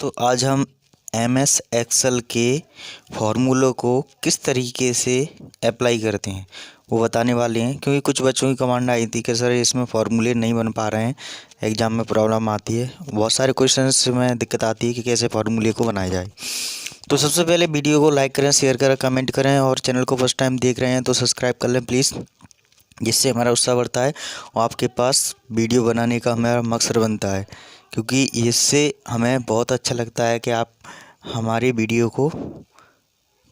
तो आज हम MS एक्सेल के फॉर्मूलों को किस तरीके से अप्लाई करते हैं वो बताने वाले हैं। क्योंकि कुछ बच्चों की कमांड आई थी कि सर इसमें फॉर्मूले नहीं बन पा रहे हैं, एग्ज़ाम में प्रॉब्लम आती है, बहुत सारे क्वेश्चंस में दिक्कत आती है कि कैसे फार्मूले को बनाया जाए। तो सबसे पहले वीडियो को लाइक करें, शेयर करें, कमेंट करें और चैनल को फर्स्ट टाइम देख रहे हैं तो सब्सक्राइब कर लें प्लीज़, जिससे हमारा उत्साह बढ़ता है और आपके पास वीडियो बनाने का हमारा मकसद बनता है। क्योंकि इससे हमें बहुत अच्छा लगता है कि आप हमारी वीडियो को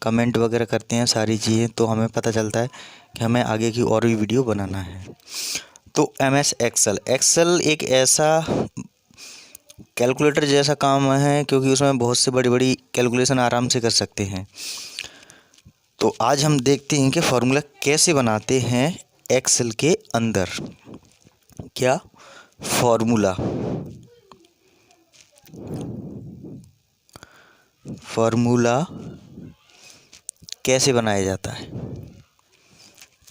कमेंट वगैरह करते हैं, सारी चीज़ें, तो हमें पता चलता है कि हमें आगे की और भी वीडियो बनाना है। तो MS एक्सेल एक ऐसा कैलकुलेटर जैसा काम है, क्योंकि उसमें बहुत से बड़ी बड़ी कैलकुलेशन आराम से कर सकते हैं। तो आज हम देखते हैं कि फार्मूला कैसे बनाते हैं एक्सेल के अंदर। क्या फार्मूला कैसे बनाया जाता है,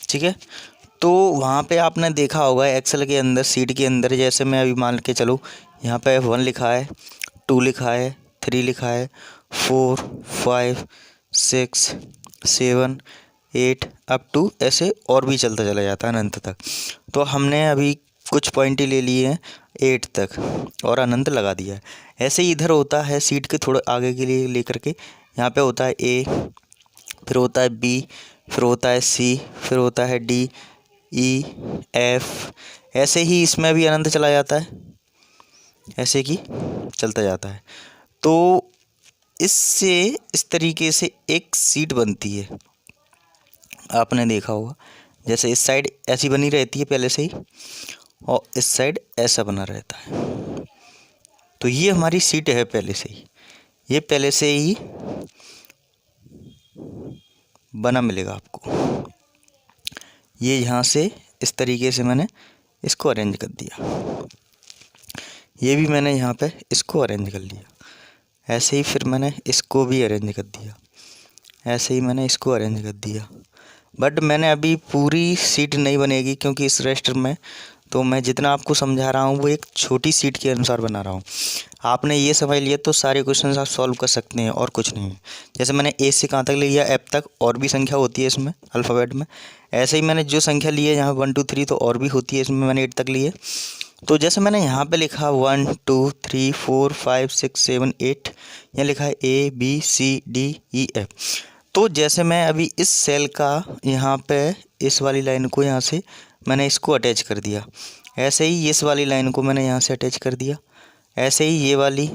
ठीक है। तो वहाँ पे आपने देखा होगा एक्सेल के अंदर, सीट के अंदर, जैसे मैं अभी मान के चलो यहाँ पे 1 लिखा है, 2 लिखा है, 3 लिखा है, 4 5 6 7 8 अप टू ऐसे और भी चलता चला जाता है अनंत तक। तो हमने अभी कुछ पॉइंट ले लिए हैं 8 तक और अनंत लगा दिया है। ऐसे ही इधर होता है सीट के थोड़े आगे के लिए लेकर के, यहाँ पे होता है A, फिर होता है B, फिर होता है C, फिर होता है D, E, F। ऐसे ही इसमें भी अनंत चला जाता है, ऐसे कि चलता जाता है। तो इससे इस तरीके से एक सीट बनती है, आपने देखा होगा। जैसे इस साइड ऐसी बनी रहती है पहले से ही और इस साइड ऐसा बना रहता है। तो ये हमारी सीट है पहले से ही, ये पहले से ही बना मिलेगा आपको। ये यहाँ से इस तरीके से मैंने इसको अरेंज कर दिया, ये भी मैंने यहाँ पे इसको अरेंज कर लिया, ऐसे ही फिर मैंने इसको भी अरेंज कर दिया, ऐसे ही मैंने इसको अरेंज कर दिया। बट मैंने अभी पूरी सीट नहीं बनेगी क्योंकि इस रजिस्टर में, तो मैं जितना आपको समझा रहा हूँ वो एक छोटी सीट के अनुसार बना रहा हूँ। आपने ये समझ लिया तो सारे क्वेश्चन आप सॉल्व कर सकते हैं और कुछ नहीं है। जैसे मैंने ए से कहाँ तक लिया, F तक, और भी संख्या होती है इसमें अल्फ़ाबेट में। ऐसे ही मैंने जो संख्या ली है यहाँ 1 2 3, तो और भी होती है इसमें, मैंने 8 तक ली है। तो जैसे मैंने यहाँ पे लिखा 1 2 3 4 5 6 7 8, यहाँ लिखा है A B C D E F। तो जैसे मैं अभी इस सेल का यहाँ पे इस वाली लाइन को यहाँ से मैंने इसको अटैच कर दिया, ऐसे ही इस वाली लाइन को मैंने यहाँ से अटैच कर दिया, ऐसे ही ये वाली।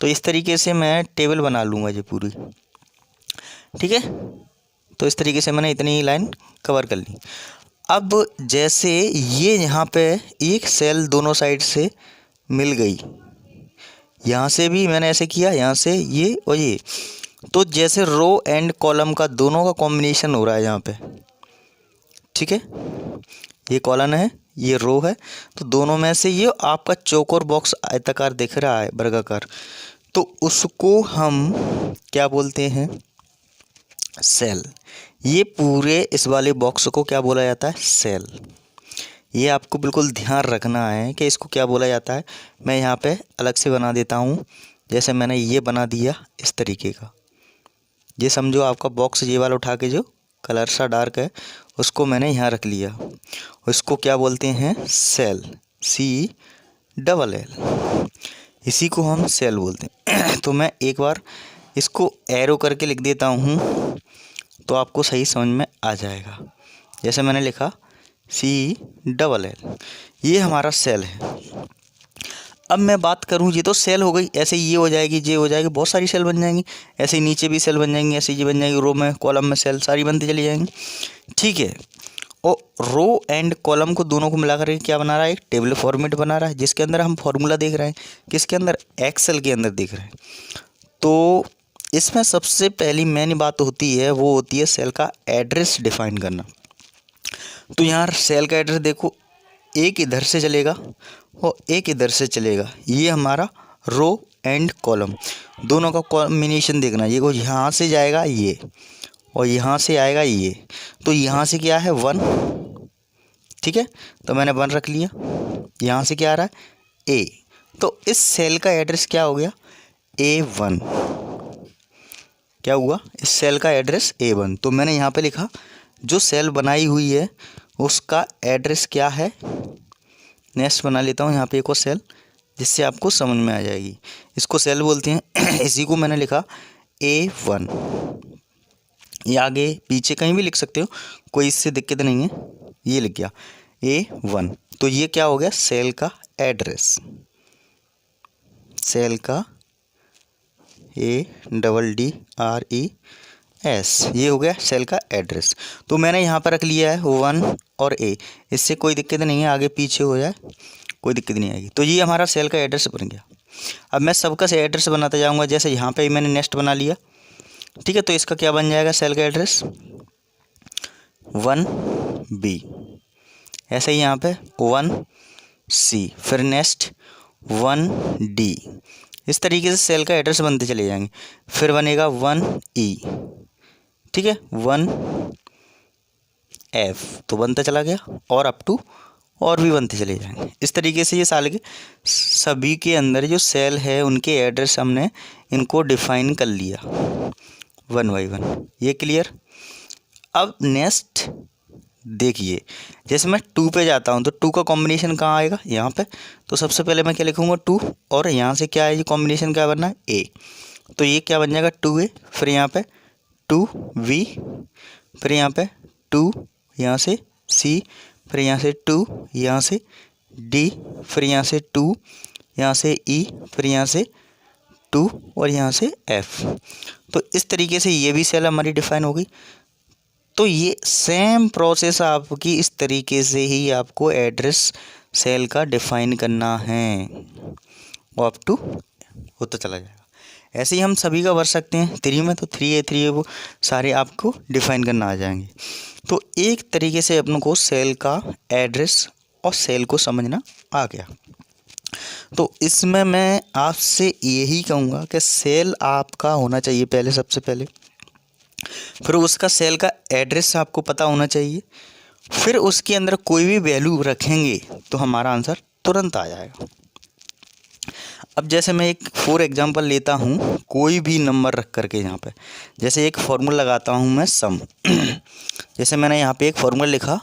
तो इस तरीके से मैं टेबल बना लूँगा ये पूरी, ठीक है। तो इस तरीके से मैंने इतनी ही लाइन कवर कर ली। अब जैसे ये यहाँ पे एक सेल दोनों साइड से मिल गई, यहाँ से भी मैंने ऐसे किया, यहाँ से ये और ये। तो जैसे रो एंड कॉलम का दोनों का कॉम्बिनेशन हो रहा है यहाँ पे, ठीक है। ये कॉलम है, ये रो है, तो दोनों में से ये आपका चौकोर बॉक्स आयताकार दिख रहा है, वर्गाकार, तो उसको हम क्या बोलते हैं, सेल। ये पूरे इस वाले बॉक्स को क्या बोला जाता है, सेल। ये आपको बिल्कुल ध्यान रखना है कि इसको क्या बोला जाता है। मैं यहाँ पे अलग से बना देता हूँ, जैसे मैंने ये बना दिया इस तरीके का। ये समझो आपका बॉक्स ये वाला उठा के जो कलर सा डार्क है उसको मैंने यहाँ रख लिया, उसको क्या बोलते हैं, सेल, CLL, इसी को हम सेल बोलते हैं। तो मैं एक बार इसको एरो करके लिख देता हूँ तो आपको सही समझ में आ जाएगा। जैसे मैंने लिखा CLL, ये हमारा सेल है। अब मैं बात करूँ, ये तो सेल हो गई, ऐसे ये हो जाएगी, ये हो जाएगी, बहुत सारी सेल बन जाएंगी, ऐसे ही नीचे भी सेल बन जाएंगी, ऐसे ये बन जाएगी, रो में कॉलम में सेल सारी बनती चली जाएंगी, ठीक है। और रो एंड कॉलम को दोनों को मिला करके क्या बना रहा है, एक टेबल फॉर्मेट बना रहा है, जिसके अंदर हम फॉर्मूला देख रहे हैं, किसके अंदर, एक्सेल के अंदर देख रहे हैं। तो इसमें सबसे पहली मेन बात होती है, वो होती है सेल का एड्रेस डिफाइन करना। तो यहाँ सेल का एड्रेस देखो, एक इधर से चलेगा और एक इधर से चलेगा, ये हमारा रो एंड कॉलम दोनों का कॉम्बिनेशन देखना। ये को यहाँ से जाएगा ये और यहाँ से आएगा ये, तो यहाँ से क्या है 1, ठीक है, तो मैंने 1 रख लिया। यहाँ से क्या आ रहा है A, तो इस सेल का एड्रेस क्या हो गया, A1। क्या हुआ, इस सेल का एड्रेस A1। तो मैंने यहाँ पे लिखा जो सेल बनाई हुई है उसका एड्रेस क्या है। नेक्स्ट बना लेता हूँ यहाँ पे एक और सेल, जिससे आपको समझ में आ जाएगी। इसको सेल बोलते हैं इसी को मैंने लिखा A1। ये आगे पीछे कहीं भी लिख सकते हो, कोई इससे दिक्कत नहीं है। ये लिख गया A1। तो ये क्या हो गया, सेल का एड्रेस, सेल का ADDRES, ये हो गया सेल का एड्रेस। तो मैंने यहाँ पर रख लिया है 1 और A, इससे कोई दिक्कत नहीं है, आगे पीछे हो जाए कोई दिक्कत नहीं आएगी। तो ये हमारा सेल का एड्रेस बन गया। अब मैं सबका से एड्रेस बनाता जाऊँगा, जैसे यहाँ पे मैंने नेक्स्ट बना लिया, ठीक है। तो इसका क्या बन जाएगा, सेल का एड्रेस 1B, ऐसे ही यहाँ पे 1C, फिर नेक्स्ट 1D। इस तरीके से सेल का एड्रेस बनते चले जाएंगे। फिर बनेगा 1E, ठीक है, 1F, तो बनता चला गया, और अप टू और भी बनते चले जाएंगे। इस तरीके से ये साल के सभी के अंदर जो सेल है उनके एड्रेस हमने इनको डिफाइन कर लिया 1 बाई 1। ये क्लियर। अब नेक्स्ट देखिए, जैसे मैं 2 पे जाता हूँ तो 2 का कॉम्बिनेशन कहाँ आएगा, यहाँ पे। तो सबसे पहले मैं क्या लिखूँगा 2, और यहाँ से क्या है, ये कॉम्बिनेशन क्या बनना है, A। तो ये क्या बन जाएगा 2A, फिर यहाँ पे 2V, फिर यहाँ पे 2, यहाँ से C, फिर यहाँ से 2, यहाँ से D, फिर यहाँ से 2, यहाँ से E, फिर यहाँ से 2 और यहाँ से F। तो इस तरीके से ये भी सेल हमारी डिफाइन हो गई। तो ये सेम प्रोसेस आपकी इस तरीके से ही आपको एड्रेस सेल का डिफाइन करना है, वो अप टू होता चला जाएगा। ऐसे ही हम सभी का भर सकते हैं 3 में, तो 3A 3A वो सारे आपको डिफाइन करना आ जाएंगे। तो एक तरीके से अपन को सेल का एड्रेस और सेल को समझना आ गया। तो इसमें मैं आपसे यही कहूँगा कि सेल आपका होना चाहिए पहले, सबसे पहले, फिर उसका सेल का एड्रेस आपको पता होना चाहिए, फिर उसके अंदर कोई भी वैल्यू रखेंगे तो हमारा आंसर तुरंत आ जाएगा। अब जैसे मैं एक फॉर एग्जांपल लेता हूँ, कोई भी नंबर रख करके यहाँ पे, जैसे एक फार्मूला लगाता हूँ मैं सम। जैसे मैंने यहाँ पे एक फार्मूला लिखा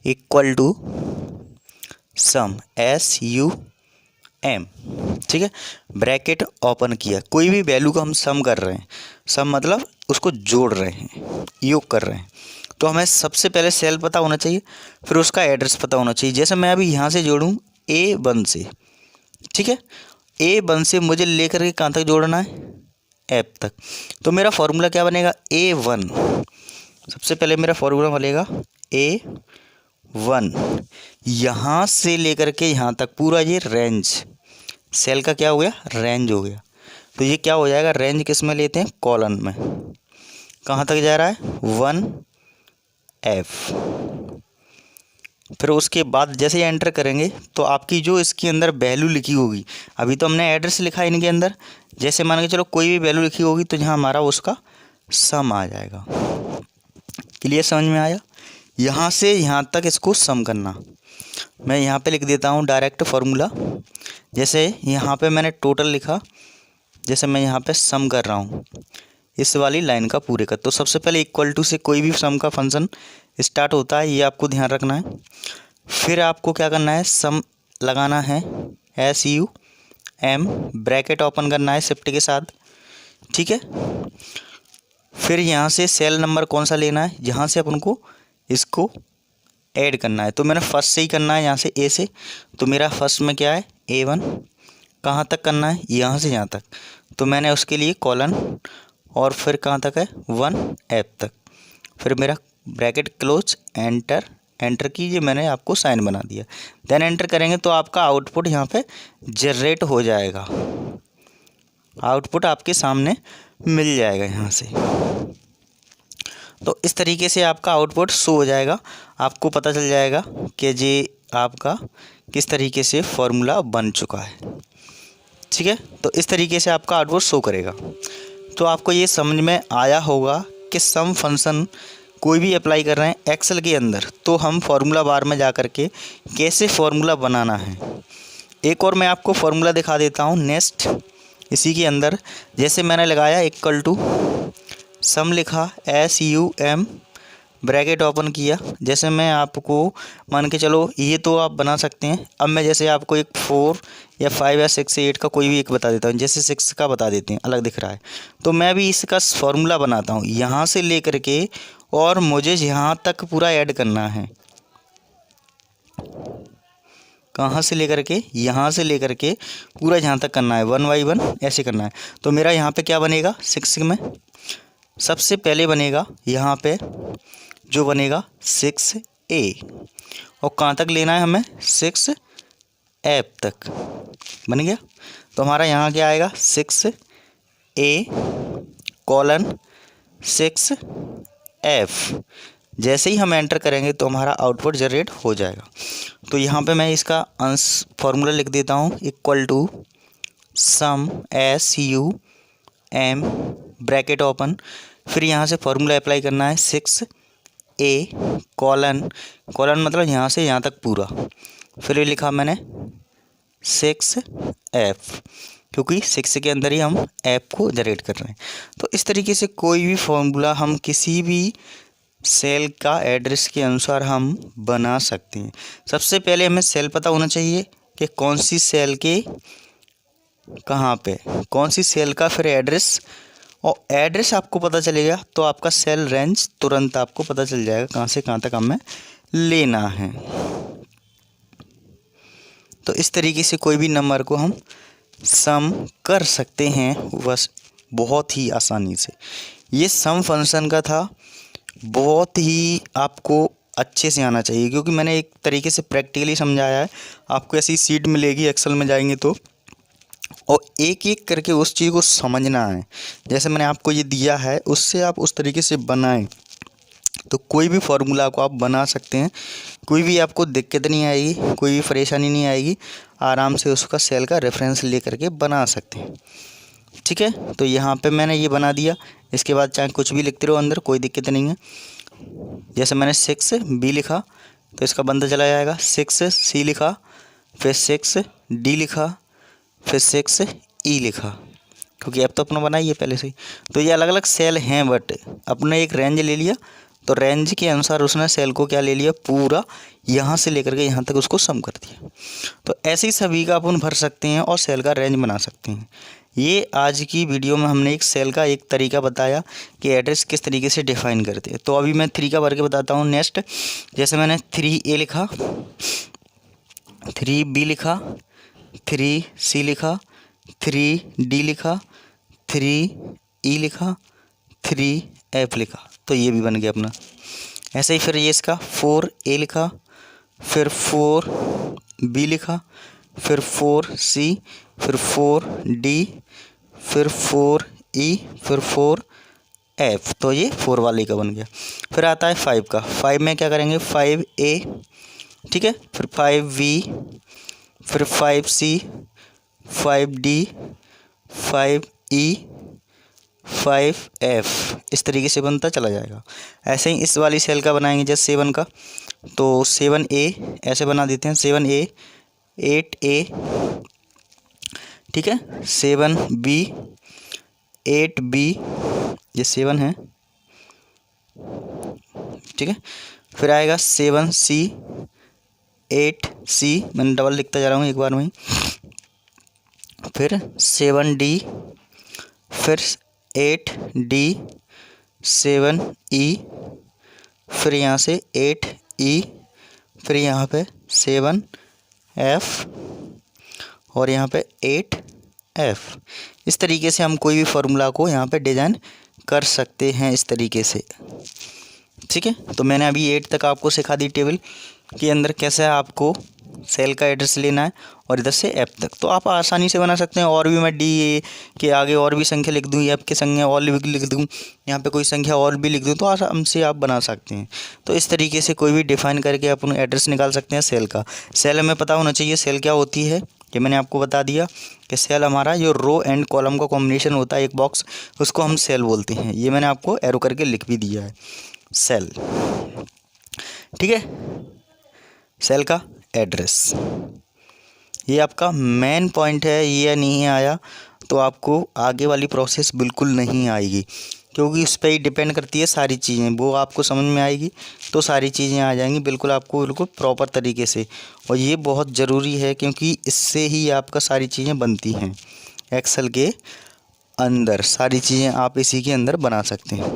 इक्वल टू सम, SUM, ठीक है, ब्रैकेट ओपन किया, कोई भी वैल्यू को हम सम कर रहे हैं, सम मतलब उसको जोड़ रहे हैं, योग कर रहे हैं। तो हमें सबसे पहले सेल पता होना चाहिए, फिर उसका एड्रेस पता होना चाहिए। जैसे मैं अभी यहाँ से जोड़ूँ A1 से, ठीक है, A1 से मुझे लेकर के कहाँ तक जोड़ना है, F तक। तो मेरा फॉर्मूला क्या बनेगा, A1। सबसे पहले मेरा फॉर्मूला बनेगा A1, यहाँ से लेकर के यहाँ तक पूरा ये रेंज, सेल का क्या हो गया, रेंज हो गया। तो ये क्या हो जाएगा, रेंज किस में लेते हैं, कॉलन में। कहाँ तक जा रहा है, 1F। फिर उसके बाद जैसे ही एंटर करेंगे तो आपकी जो इसके अंदर वैल्यू लिखी होगी, अभी तो हमने एड्रेस लिखा है इनके अंदर, जैसे मान के चलो कोई भी वैल्यू लिखी होगी तो यहाँ हमारा उसका सम आ जाएगा। क्लियर, समझ में आया। यहाँ से यहाँ तक इसको सम करना, मैं यहाँ पे लिख देता हूँ डायरेक्ट फार्मूला। जैसे यहाँ पे मैंने टोटल लिखा, जैसे मैं यहाँ पे सम कर रहा हूँ इस वाली लाइन का पूरे का। तो सबसे पहले इक्वल टू से कोई भी सम का फंक्शन स्टार्ट होता है, ये आपको ध्यान रखना है। फिर आपको क्या करना है, सम लगाना है, SUM, ब्रैकेट ओपन करना है शिफ्ट के साथ, ठीक है। फिर यहाँ से सेल नंबर कौन सा लेना है, जहाँ से अपन को इसको ऐड करना है। तो मैंने फर्स्ट से ही करना है, यहाँ से A से। तो मेरा फर्स्ट में क्या है, A1। कहाँ तक करना है, यहाँ से यहाँ तक। तो मैंने उसके लिए कॉलन, और फिर कहाँ तक है, 1F तक। फिर मेरा ब्रैकेट क्लोज, एंटर, एंटर कीजिए, मैंने आपको साइन बना दिया। देन एंटर करेंगे तो आपका आउटपुट यहाँ पे जनरेट हो जाएगा, आउटपुट आपके सामने मिल जाएगा यहाँ से। तो इस तरीके से आपका आउटपुट शो हो जाएगा, आपको पता चल जाएगा कि ये आपका किस तरीके से फॉर्मूला बन चुका है, ठीक है। तो इस तरीके से आपका आउटपुट शो करेगा। तो आपको ये समझ में आया होगा कि सम फंक्शन कोई भी अप्लाई कर रहे हैं एक्सेल के अंदर, तो हम फार्मूला बार में जा कर के कैसे फार्मूला बनाना है, एक और मैं आपको फॉर्मूला दिखा देता हूँ नेक्स्ट इसी के अंदर। जैसे मैंने लगाया इक्वल टू सम लिखा SUM ब्रैकेट ओपन किया। जैसे मैं आपको मान के चलो ये तो आप बना सकते हैं। अब मैं जैसे आपको एक 4 या 5 या 6 या 8 का कोई भी एक बता देता हूँ। जैसे 6 का बता देते हैं, अलग दिख रहा है, तो मैं भी इसका फॉर्मूला बनाता हूँ यहाँ से लेकर के, और मुझे यहाँ तक पूरा ऐड करना है। कहाँ से लेकर के? यहाँ से लेकर के पूरा यहाँ तक करना है, 1 बाई 1 ऐसे करना है। तो मेरा यहाँ पे क्या बनेगा 6 में सबसे पहले बनेगा यहाँ पे जो बनेगा 6A, और कहाँ तक लेना है हमें 6F तक बन गया। तो हमारा यहाँ क्या आएगा 6A कॉलन 6F। जैसे ही हम एंटर करेंगे तो हमारा आउटपुट जनरेट हो जाएगा। तो यहाँ पे मैं इसका फॉर्मूला लिख देता हूँ equal to sum SUM bracket open, फिर यहाँ से फॉर्मूला अप्लाई करना है 6A कॉलन मतलब यहाँ से यहाँ तक पूरा, फिर ये लिखा मैंने 6F, क्योंकि 6 के अंदर ही हम F को जनरेट कर रहे हैं। तो इस तरीके से कोई भी फॉर्मूला हम किसी भी सेल का एड्रेस के अनुसार हम बना सकते हैं। सबसे पहले हमें सेल पता होना चाहिए कि कौन सी सेल के कहाँ पे, कौन सी सेल का फिर एड्रेस, और एड्रेस आपको पता चलेगा तो आपका सेल रेंज तुरंत आपको पता चल जाएगा कहाँ से कहाँ तक हमें लेना है। तो इस तरीके से कोई भी नंबर को हम सम कर सकते हैं बस बहुत ही आसानी से। ये सम फंक्शन का था, बहुत ही आपको अच्छे से आना चाहिए, क्योंकि मैंने एक तरीके से प्रैक्टिकली समझाया है। आपको ऐसी सीट मिलेगी एक्सेल में जाएंगे तो, और एक एक करके उस चीज़ को समझना है। जैसे मैंने आपको ये दिया है उससे आप उस तरीके से बनाएं तो कोई भी फार्मूला को आप बना सकते हैं। कोई भी आपको दिक्कत नहीं आएगी, कोई भी परेशानी नहीं आएगी, आराम से उसका सेल का रेफरेंस ले करके बना सकते हैं। ठीक है, तो यहाँ पे मैंने ये बना दिया। इसके बाद चाहे कुछ भी लिखते रहो अंदर, कोई दिक्कत नहीं है। जैसे मैंने 6B लिखा तो इसका बनता चला जाएगा, 6C लिखा, फिर 6D लिखा, फिर 6E लिखा, क्योंकि अब तो अपना बना ही है पहले से ही। तो ये अलग अलग सेल हैं, बट अपने एक रेंज ले लिया, तो रेंज के अनुसार उसने सेल को क्या ले लिया, पूरा यहाँ से लेकर के यहाँ तक उसको सम कर दिया। तो ऐसे ही सभी का अपन भर सकते हैं और सेल का रेंज बना सकते हैं। ये आज की वीडियो में हमने एक सेल का एक तरीका बताया कि एड्रेस किस तरीके से डिफाइन करते हैं। तो अभी मैं 3 का भर के बताता हूँ नेक्स्ट। जैसे मैंने 3A लिखा, 3B लिखा, 3C लिखा, 3D लिखा, 3E लिखा, 3F लिखा, तो ये भी बन गया अपना। ऐसे ही फिर ये इसका 4A लिखा, फिर 4B लिखा, फिर 4C, फिर 4D, फिर 4E, फिर 4F, तो ये 4 वाले का बन गया। फिर आता है 5 का। 5 में क्या करेंगे 5A, ठीक है, फिर 5B, फिर 5C, 5D, 5E, 5F, इस तरीके से बनता चला जाएगा। ऐसे ही इस वाली सेल का बनाएंगे जैसे 7 का, तो 7A ऐसे बना देते हैं, 7A, 8A, ठीक है, 7B, 8B, ये 7 है, ठीक है। फिर आएगा 7C, 8C, मैंने डबल लिखता जा रहा हूँ एक बार में ही, फिर 7D, फिर 8D, 7E, फिर यहाँ से 8E, फिर यहाँ पे 7F, और यहाँ पे 8F। इस तरीके से हम कोई भी फार्मूला को यहाँ पे डिज़ाइन कर सकते हैं इस तरीके से। ठीक है, तो मैंने अभी 8 तक आपको सिखा दी टेबल के अंदर कैसे आपको सेल का एड्रेस लेना है, और इधर से F तक तो आप आसानी से बना सकते हैं। और भी मैं D के आगे और भी संख्या लिख दूँ, F के संख्या और भी लिख दूँ, यहाँ पे कोई संख्या और भी लिख दूँ, तो आराम से आप बना सकते हैं। तो इस तरीके से कोई भी डिफाइन करके अपन एड्रेस निकाल सकते हैं सेल का। सेल हमें पता होना चाहिए सेल क्या होती है, कि मैंने आपको बता दिया कि सेल हमारा जो रो एंड कॉलम का कॉम्बिनेशन होता है एक बॉक्स, उसको हम सेल बोलते हैं। ये मैंने आपको एरो करके लिख भी दिया है, सेल। ठीक है, सेल का एड्रेस। ये आपका मेन पॉइंट है। ये नहीं आया तो आपको आगे वाली प्रोसेस बिल्कुल नहीं आएगी, क्योंकि उस पर ही डिपेंड करती है सारी चीज़ें। वो आपको समझ में आएगी तो सारी चीज़ें आ जाएंगी बिल्कुल आपको, बिल्कुल प्रॉपर तरीके से। और ये बहुत ज़रूरी है, क्योंकि इससे ही आपका सारी चीज़ें बनती हैं। एक्सेल के अंदर सारी चीज़ें आप इसी के अंदर बना सकते हैं।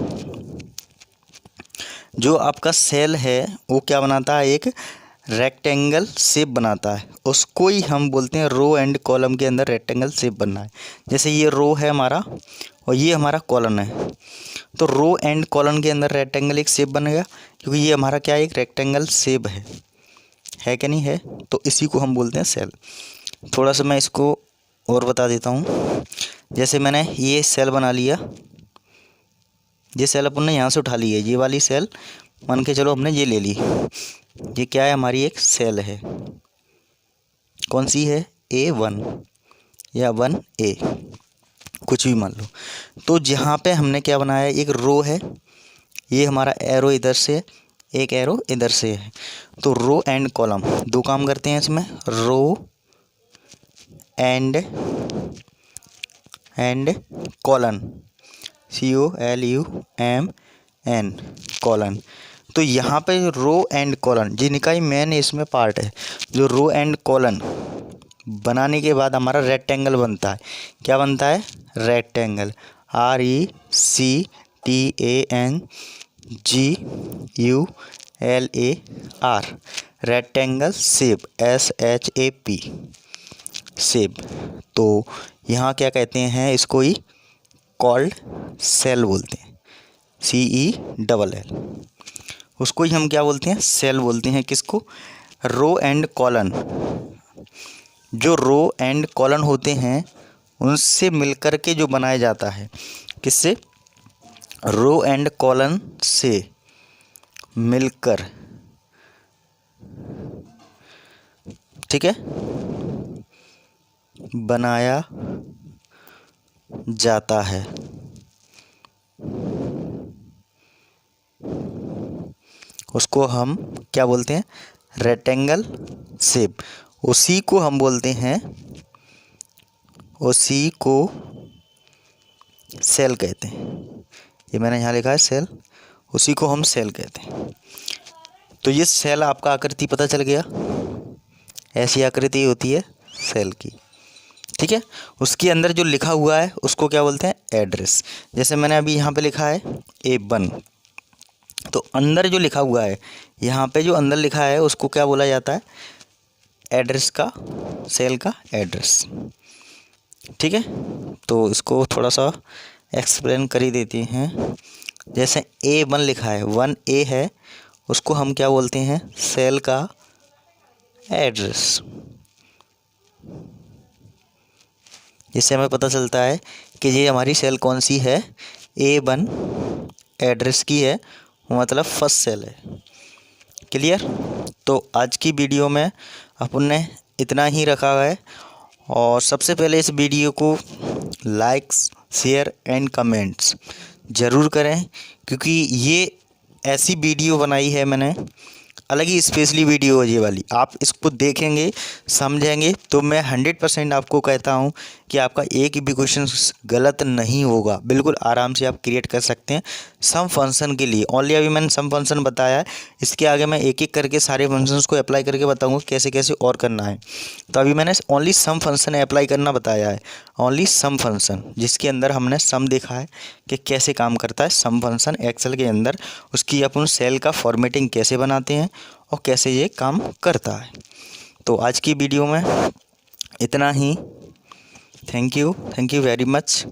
जो आपका सेल है वो क्या बनाता है, एक रेक्टेंगल शेप बनाता है। उसको ही हम बोलते हैं रो एंड कॉलम के अंदर रेक्टेंगल शेप बनना है। जैसे ये रो है हमारा और ये हमारा कॉलम है, तो रो एंड कॉलम के अंदर रेक्टेंगल एक शेप बनेगा, क्योंकि ये हमारा क्या है, एक रेक्टेंगल शेप है कि नहीं है। तो इसी को हम बोलते हैं सेल। थोड़ा सा मैं इसको और बता देता हूँ। जैसे मैंने ये सेल बना लिया, ये सेल अपन ने यहाँ से उठा ली है, ये वाली सेल मान के चलो हमने ये ले ली। ये क्या है, हमारी एक सेल है। कौन सी है, A1 या 1A, कुछ भी मान लो। तो जहाँ पे हमने क्या बनाया, एक रो है, ये हमारा एरो इधर से, एक एरो इधर से है। तो रो एंड कॉलम दो काम करते हैं इसमें, row and colon, COLUMN colon. तो यहाँ पे रो एंड कॉलन जिनका ही मेन इसमें पार्ट है। जो रो एंड कॉलन बनाने के बाद हमारा रेक्टेंगल बनता है। क्या बनता है, rectangle, RECTANGULAR, rectangle shape, SHAP shape. तो यहाँ क्या कहते हैं, इसको ही कॉल्ड सेल बोलते हैं, CELL। उसको ही हम क्या बोलते हैं, सेल बोलते हैं। किसको, रो एंड कॉलन। जो रो एंड कॉलन होते हैं उनसे मिलकर के जो बनाया जाता है, किससे, रो एंड कॉलन से मिलकर, ठीक है, बनाया जाता है। उसको हम क्या बोलते हैं, रेक्टेंगल शेप। उसी को हम बोलते हैं, उसी को सेल कहते हैं। ये मैंने यहाँ लिखा है सेल, उसी को हम सेल कहते हैं। तो ये सेल आपका आकृति पता चल गया, ऐसी आकृति होती है सेल की, ठीक है। उसके अंदर जो लिखा हुआ है उसको क्या बोलते हैं, एड्रेस। जैसे मैंने अभी यहाँ पे लिखा है A1, तो अंदर जो लिखा हुआ है, यहाँ पे जो अंदर लिखा है उसको क्या बोला जाता है, एड्रेस का, सेल का एड्रेस, ठीक है। तो इसको थोड़ा सा एक्सप्लेन कर ही देते हैं। जैसे A1 लिखा है, 1A है, उसको हम क्या बोलते हैं, सेल का एड्रेस। जिससे हमें पता चलता है कि ये हमारी सेल कौन सी है, A1 एड्रेस की है, मतलब फर्स्ट सेल है। क्लियर। तो आज की वीडियो में अपन ने इतना ही रखा है। और सबसे पहले इस वीडियो को लाइक्स, शेयर एंड कमेंट्स ज़रूर करें, क्योंकि ये ऐसी वीडियो बनाई है मैंने, अलग ही स्पेशली वीडियो है ये वाली। आप इसको देखेंगे, समझेंगे तो मैं 100% आपको कहता हूँ कि आपका एक भी क्वेश्चन गलत नहीं होगा। बिल्कुल आराम से आप क्रिएट कर सकते हैं। सम फंक्शन के लिए ओनली अभी मैंने सम फंक्शन बताया है, इसके आगे मैं एक एक करके सारे फंक्शंस को अप्लाई करके बताऊँगा कैसे कैसे और करना है। तो अभी मैंने ओनली सम फंक्शन अप्लाई करना बताया है, ओनली सम फंक्शन, जिसके अंदर हमने सम देखा है कि कैसे काम करता है सम फंक्शन एक्सेल के अंदर, उसकी अपन सेल का फॉर्मेटिंग कैसे बनाते हैं और कैसे ये काम करता है। तो आज की वीडियो में इतना ही। Thank you very much.